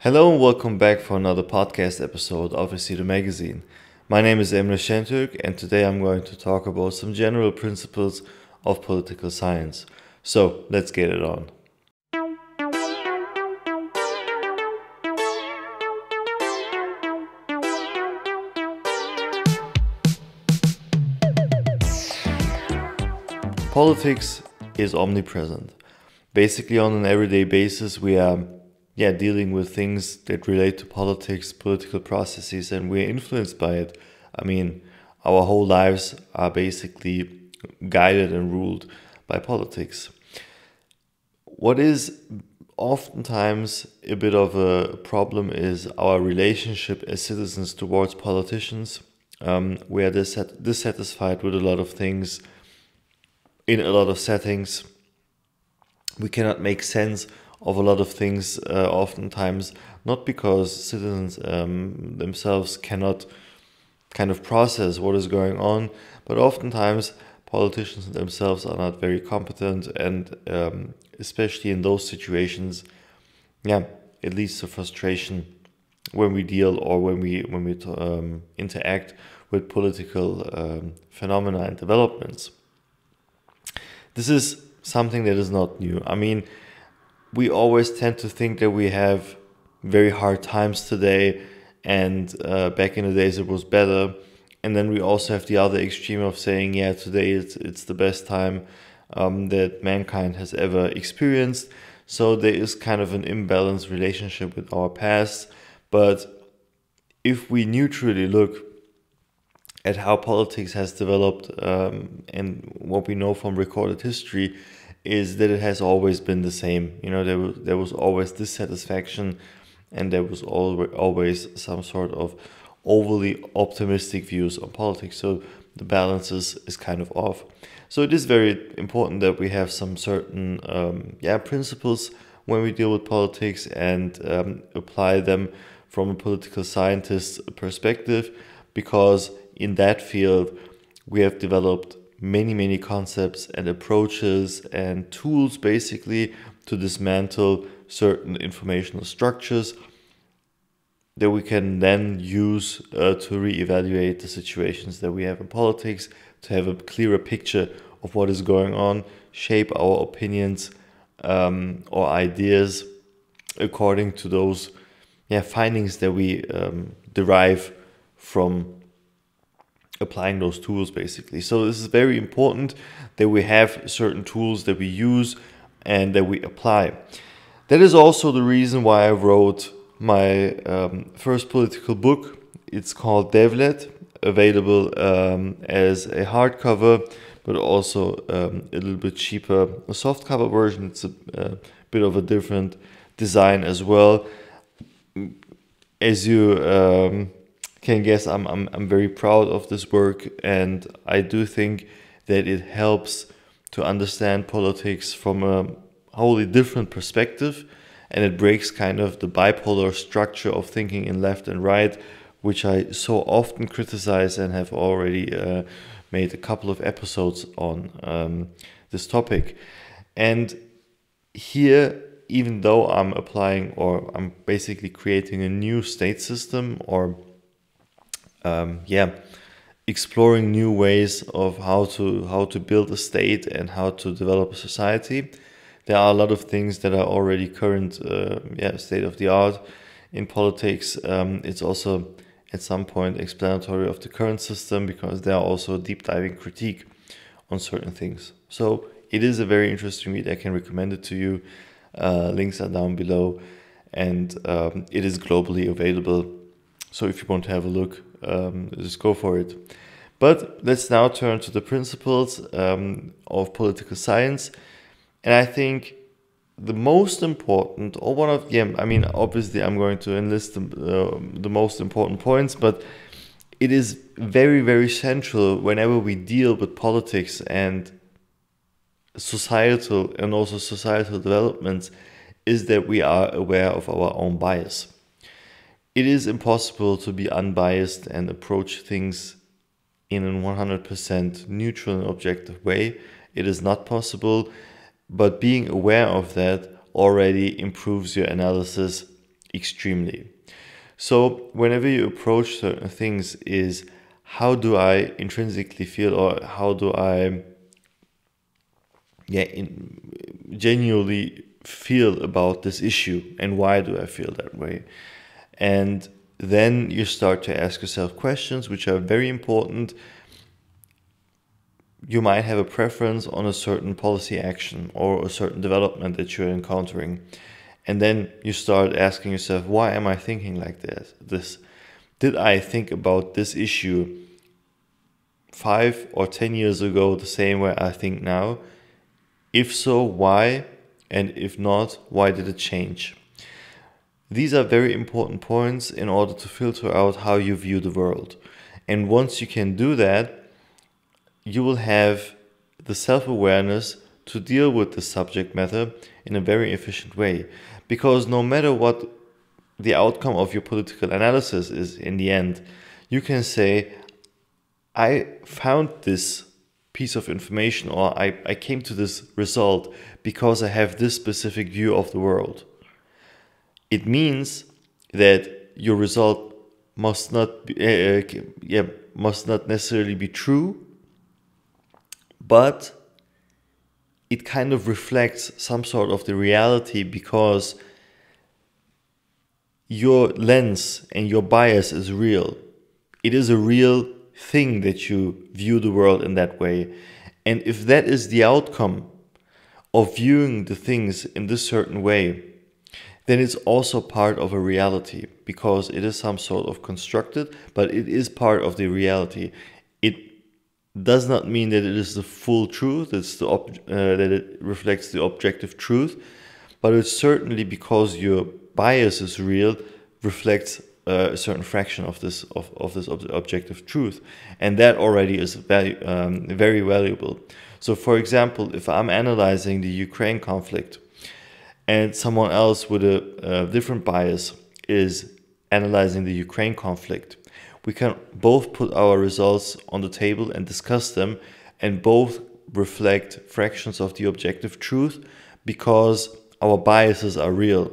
Hello and welcome back for another podcast episode of the Magazine. My name is Emre Şentürk and today I'm going to talk about some general principles of political science. So let's get it on. Politics is omnipresent. Basically on an everyday basis we are dealing with things that relate to politics, political processes, and we're influenced by it. I mean, our whole lives are basically guided and ruled by politics. What is oftentimes a bit of a problem is our relationship as citizens towards politicians. We are dissatisfied with a lot of things in a lot of settings. We cannot make sense of a lot of things oftentimes, not because citizens themselves cannot kind of process what is going on, but oftentimes politicians themselves are not very competent, and especially in those situations, it leads to frustration when we deal or when we interact with political phenomena and developments. This is something that is not new. I mean, we always tend to think that we have very hard times today, and back in the days it was better. And then we also have the other extreme of saying, today it's the best time that mankind has ever experienced. So there is kind of an imbalanced relationship with our past. But if we neutrally look at how politics has developed and what we know from recorded history, is that it has always been the same. You know, there was always dissatisfaction, and there was always some sort of overly optimistic views on politics. So the balance is kind of off. So it is very important that we have some certain principles when we deal with politics and apply them from a political scientist's perspective, because in that field we have developed many concepts and approaches and tools basically to dismantle certain informational structures that we can then use to reevaluate the situations that we have in politics, to have a clearer picture of what is going on, shape our opinions or ideas according to those findings that we derive from applying those tools basically. So this is very important that we have certain tools that we use and that we apply. That is also the reason why I wrote my first political book. It's called DEVLET, available as a hardcover, but also a little bit cheaper, a softcover version. It's a bit of a different design as well. As you can guess, I'm very proud of this work, and I do think that it helps to understand politics from a wholly different perspective, and it breaks kind of the bipolar structure of thinking in left and right, which I so often criticize and have already made a couple of episodes on this topic. And here, even though I'm applying, or I'm basically creating a new state system, or exploring new ways of how to build a state and how to develop a society, there are a lot of things that are already current, state of the art in politics. It's also at some point explanatory of the current system, because there are also deep diving critique on certain things. So it is a very interesting read. I can recommend it to you. Links are down below, and it is globally available. So if you want to have a look, just go for it. But let's now turn to the principles of political science. And I think the most important, or one of, obviously I'm going to enlist the most important points, but it is very central whenever we deal with politics and societal developments, is that we are aware of our own bias. It is impossible to be unbiased and approach things in a 100% neutral and objective way. It is not possible, but being aware of that already improves your analysis extremely. So whenever you approach certain things is, how do I intrinsically feel, or how do I genuinely feel about this issue, and why do I feel that way? And then you start to ask yourself questions which are very important. You might have a preference on a certain policy action or a certain development that you're encountering. And then you start asking yourself, why am I thinking like this? Did I think about this issue 5 or 10 years ago the same way I think now? If so, why? And if not, why did it change? These are very important points in order to filter out how you view the world. And once you can do that, you will have the self-awareness to deal with the subject matter in a very efficient way. Because no matter what the outcome of your political analysis is in the end, you can say, I found this piece of information, or I came to this result because I have this specific view of the world. It means that your result must not necessarily be true, but it kind of reflects some sort of the reality, because your lens and your bias is real. It is a real thing that you view the world in that way. And if that is the outcome of viewing the things in this certain way, then it's also part of a reality, because it is some sort of constructed, but it is part of the reality. It does not mean that it is the full truth, that it reflects the objective truth, but it's certainly, because your bias is real, reflects a certain fraction of this objective truth, and that already is very valuable. So, for example, if I'm analyzing the Ukraine conflict, and someone else with a different bias is analyzing the Ukraine conflict, we can both put our results on the table and discuss them, and both reflect fractions of the objective truth, because our biases are real.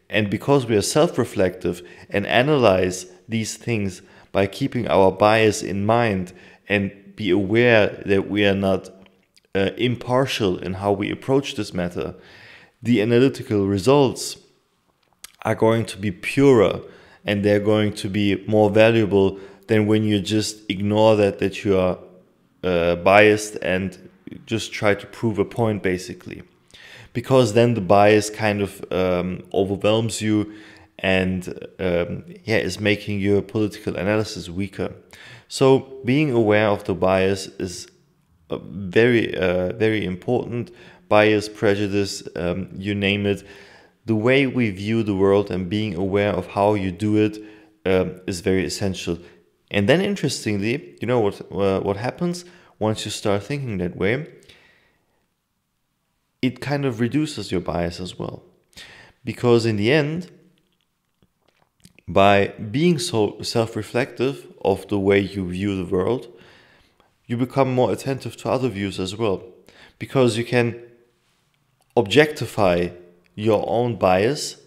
And because we are self-reflective and analyze these things by keeping our bias in mind, and be aware that we are not impartial in how we approach this matter, the analytical results are going to be purer, and they're going to be more valuable than when you just ignore that you are biased and just try to prove a point, basically. Because then the bias kind of overwhelms you, and is making your political analysis weaker. So being aware of the bias is very important. Bias, prejudice, you name it. The way we view the world and being aware of how you do it is very essential. And then, interestingly, you know what happens once you start thinking that way? It kind of reduces your bias as well. Because in the end, by being so self-reflective of the way you view the world, you become more attentive to other views as well. Because you can objectify your own bias,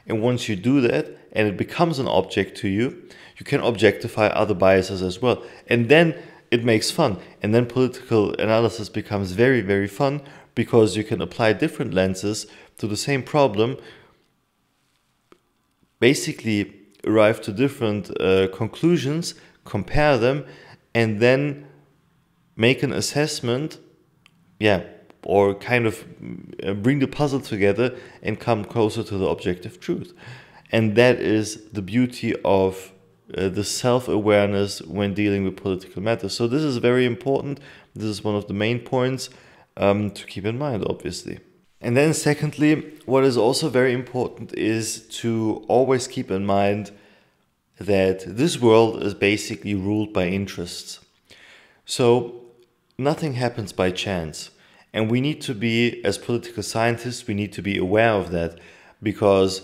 and once you do that and it becomes an object to you, you can objectify other biases as well. And then it makes fun. And then political analysis becomes very, very fun, because you can apply different lenses to the same problem, basically arrive to different conclusions, compare them, and then make an assessment, or kind of bring the puzzle together and come closer to the objective truth. And that is the beauty of the self-awareness when dealing with political matters. So this is very important. This is one of the main points to keep in mind, obviously. And then secondly, what is also very important is to always keep in mind that this world is basically ruled by interests. So nothing happens by chance. And we need to be, as political scientists, we need to be aware of that, because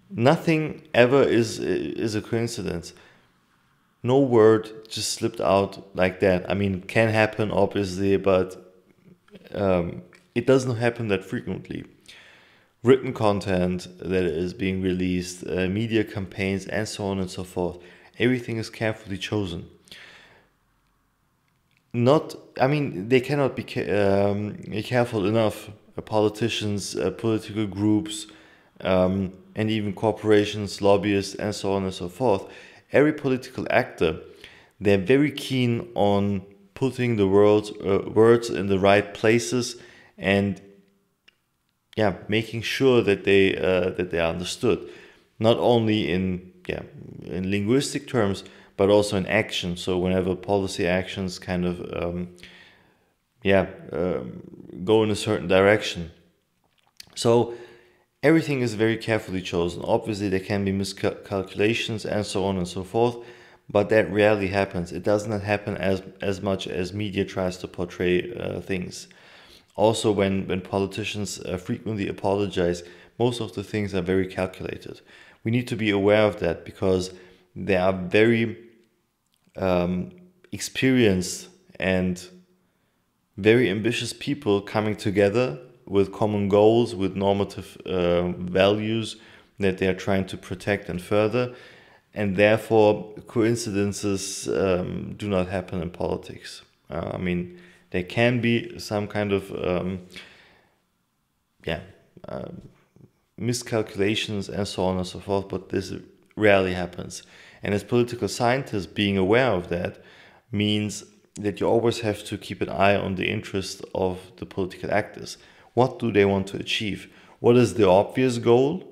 nothing ever is a coincidence. No word just slipped out like that. I mean, it can happen, obviously, but it doesn't happen that frequently. written content that is being released, media campaigns, and so on and so forth. Everything is carefully chosen. They cannot be careful enough. Politicians, political groups, and even corporations, lobbyists, and so on and so forth. Every political actor, they're very keen on putting the words in the right places, and making sure that they are understood, not only in linguistic terms, but also in action. So whenever policy actions kind of go in a certain direction. So everything is very carefully chosen. Obviously, there can be miscalculations and so on and so forth, but that rarely happens. It does not happen as much as media tries to portray things. Also, when politicians frequently apologize, most of the things are very calculated. We need to be aware of that, because they are very experienced and very ambitious people coming together with common goals, with normative values that they are trying to protect and further. And therefore, coincidences do not happen in politics. There can be some kind of miscalculations and so on and so forth, but this rarely happens. And as political scientists, being aware of that means that you always have to keep an eye on the interest of the political actors. What do they want to achieve? What is the obvious goal?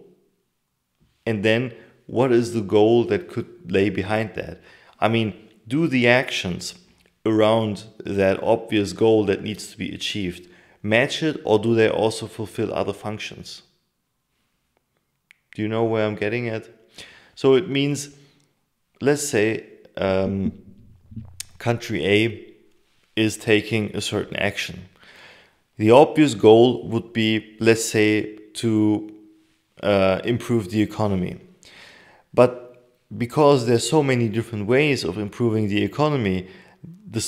And then what is the goal that could lay behind that? Do the actions around that obvious goal that needs to be achieved match it, or do they also fulfill other functions? Do you know where I'm getting at? So it means, let's say country A is taking a certain action. The obvious goal would be, let's say, to improve the economy. But because there's so many different ways of improving the economy, the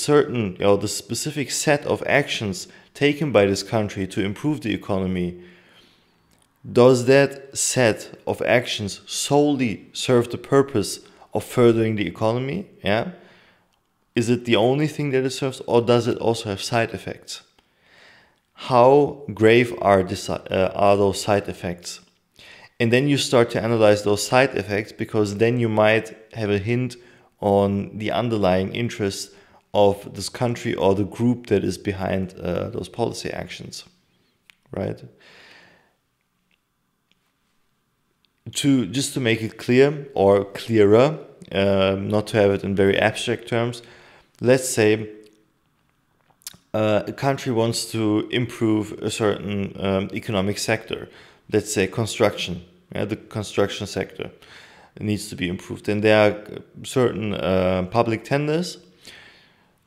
specific set of actions taken by this country to improve the economy, does that set of actions solely serve the purpose of furthering the economy? Yeah. Is it the only thing that it serves, or does it also have side effects? How grave are those side effects? And then you start to analyze those side effects, because then you might have a hint on the underlying interest of this country or the group that is behind those policy actions, right? Just to make it clear, or clearer, not to have it in very abstract terms, let's say a country wants to improve a certain economic sector. Let's say construction. The construction sector needs to be improved. And there are certain public tenders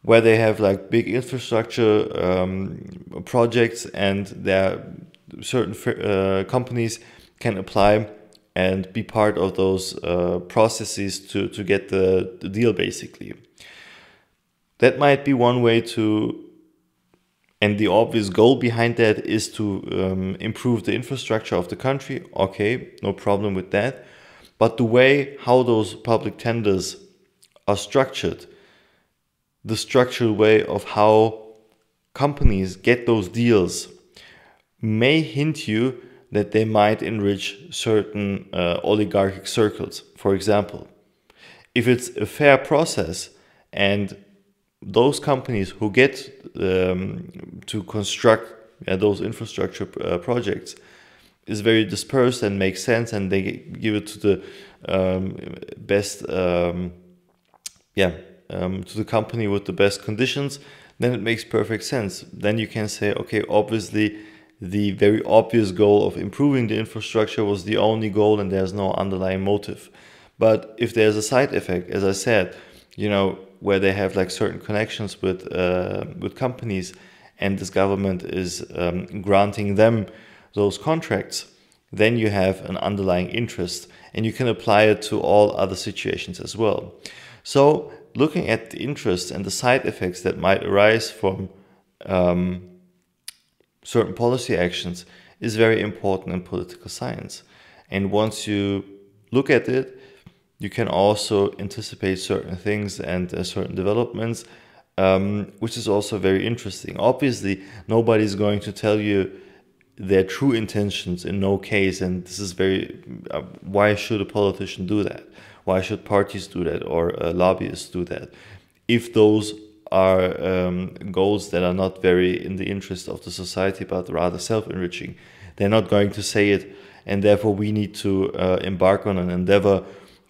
where they have like big infrastructure projects, and there are certain companies can apply and be part of those processes to get the deal, basically. That might be one way to, and the obvious goal behind that is to improve the infrastructure of the country. Okay, no problem with that. But the way how those public tenders are structured, the structural way of how companies get those deals, may hint you that they might enrich certain oligarchic circles. For example, if it's a fair process and those companies who get to construct those infrastructure projects is very dispersed and makes sense, and they give it to the best, to the company with the best conditions, then it makes perfect sense. Then you can say, okay, obviously the very obvious goal of improving the infrastructure was the only goal, and there's no underlying motive. But if there's a side effect, as I said, where they have like certain connections with companies, and this government is granting them those contracts, then you have an underlying interest, and you can apply it to all other situations as well. So looking at the interest and the side effects that might arise from certain policy actions is very important in political science. And once you look at it, you can also anticipate certain things and certain developments, which is also very interesting. Obviously, nobody's going to tell you their true intentions in no case, and this is very why should a politician do that? Why should parties do that, or lobbyists do that, if those are goals that are not very in the interest of the society but rather self-enriching? They're not going to say it, and therefore we need to embark on an endeavor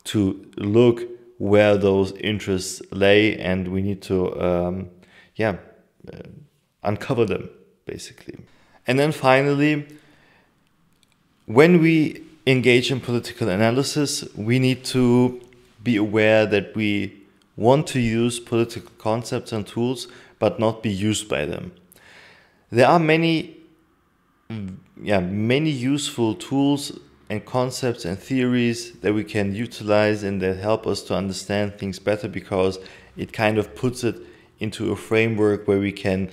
to look where those interests lay, and we need to uncover them, basically. And then finally, when we engage in political analysis, we need to be aware that we want to use political concepts and tools, but not be used by them. There are many useful tools and concepts and theories that we can utilize and that help us to understand things better, because it kind of puts it into a framework where we can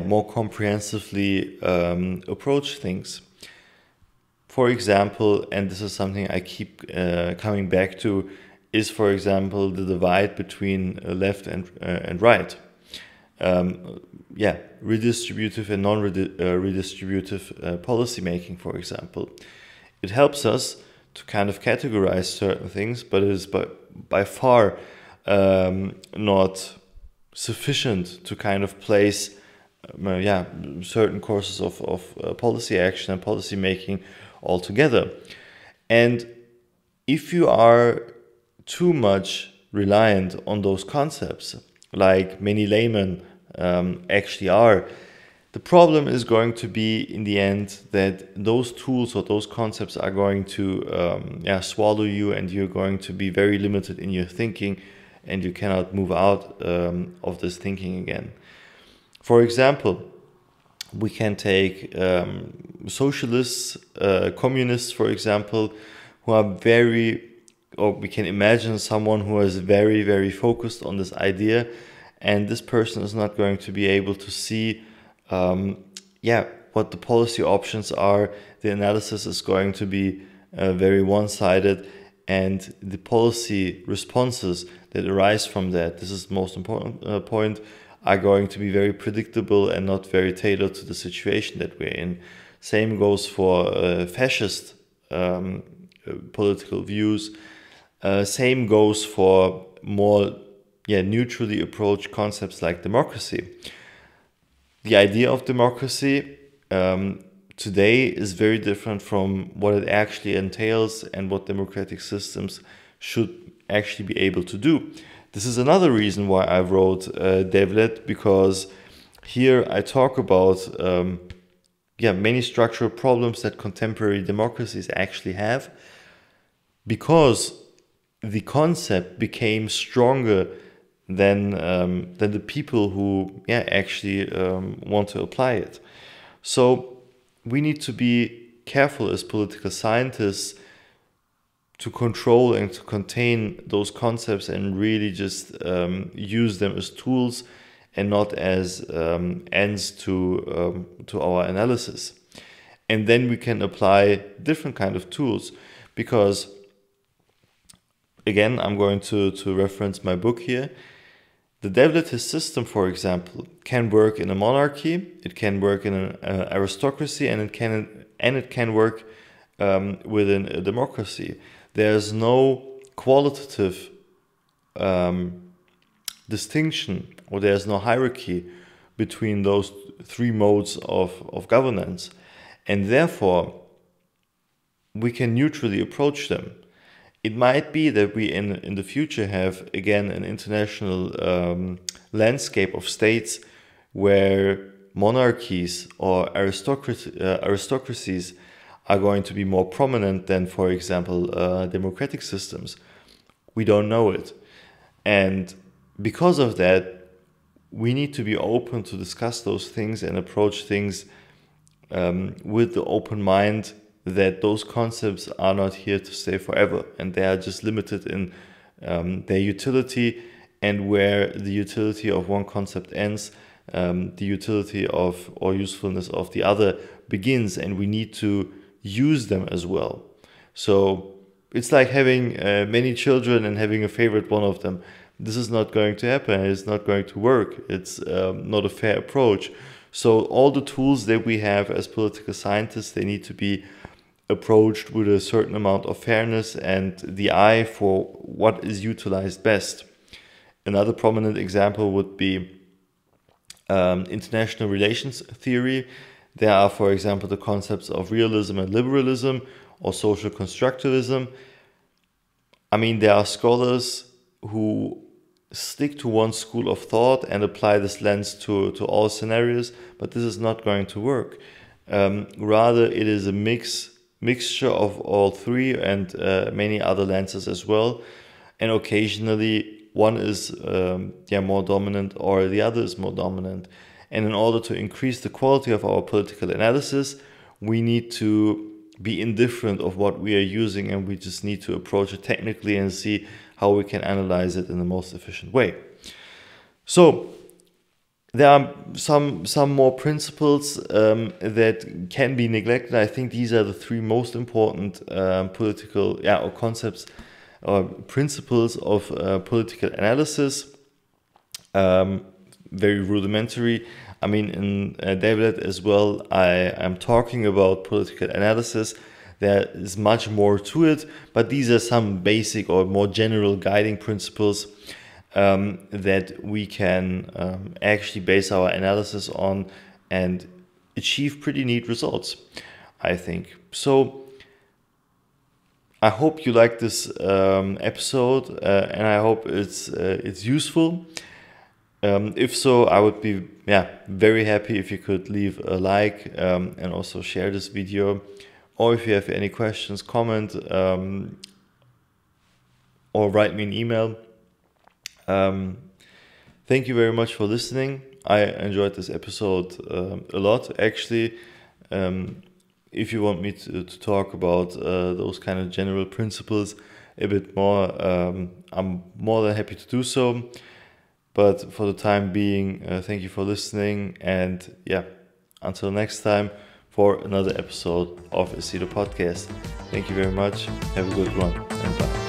more comprehensively approach things. For example, and this is something I keep coming back to, is, for example, the divide between left and right. Redistributive and non-redistributive policy making, for example. It helps us to kind of categorize certain things, but it is by far not sufficient to kind of place certain courses of policy action and policy making altogether. And if you are too much reliant on those concepts, like many laymen actually are, the problem is going to be in the end that those tools or those concepts are going to swallow you, and you're going to be very limited in your thinking, and you cannot move out of this thinking again. For example, we can take socialists, communists, for example, who are or we can imagine someone who is very, very focused on this idea, and this person is not going to be able to see what the policy options are. The analysis is going to be very one-sided, and the policy responses that arise from that, this is the most important point, are going to be very predictable and not very tailored to the situation that we're in. Same goes for fascist political views. Same goes for more neutrally approached concepts like democracy. The idea of democracy today is very different from what it actually entails and what democratic systems should actually be able to do. This is another reason why I wrote DEVLET, because here I talk about many structural problems that contemporary democracies actually have, because the concept became stronger than the people who actually want to apply it. So we need to be careful as political scientists to control and to contain those concepts, and really just use them as tools and not as ends to our analysis. And then we can apply different kind of tools, because again, I'm going to reference my book here. The DEVLET system, for example, can work in a monarchy, it can work in an aristocracy, and it can work within a democracy. There's no qualitative distinction, or there's no hierarchy between those three modes of governance, and therefore we can neutrally approach them. It might be that we in the future have again an international landscape of states where monarchies or aristocracies are going to be more prominent than, for example, democratic systems. We don't know it. And because of that, we need to be open to discuss those things and approach things with the open mind that those concepts are not here to stay forever, and they are just limited in their utility, and where the utility of one concept ends, the utility of or usefulness of the other begins, and we need to use them as well. So it's like having many children and having a favorite one of them. This is not going to happen. It's not going to work. It's not a fair approach. So all the tools that we have as political scientists, they need to be approached with a certain amount of fairness and the eye for what is utilized best. Another prominent example would be international relations theory. There are, for example, the concepts of realism and liberalism, or social constructivism. I mean, there are scholars who stick to one school of thought and apply this lens to all scenarios, but this is not going to work. Rather, it is a mixture of all three and many other lenses as well. And occasionally one is more dominant, or the other is more dominant. And in order to increase the quality of our political analysis, we need to be indifferent of what we are using, and we just need to approach it technically and see how we can analyze it in the most efficient way. So there are some more principles that can be neglected. I think these are the three most important political or concepts or principles of political analysis. Very rudimentary. I mean, in DEVLET as well, I am talking about political analysis. There is much more to it, but these are some basic or more general guiding principles that we can actually base our analysis on and achieve pretty neat results, I think. So I hope you like this episode, and I hope it's useful. If so, I would be very happy if you could leave a like and also share this video. Or if you have any questions, comment or write me an email. Thank you very much for listening. I enjoyed this episode a lot, actually. If you want me to talk about those kind of general principles a bit more, I'm more than happy to do so. But for the time being, thank you for listening, and until next time for another episode of Aceto Podcast. Thank you very much. Have a good one, and bye.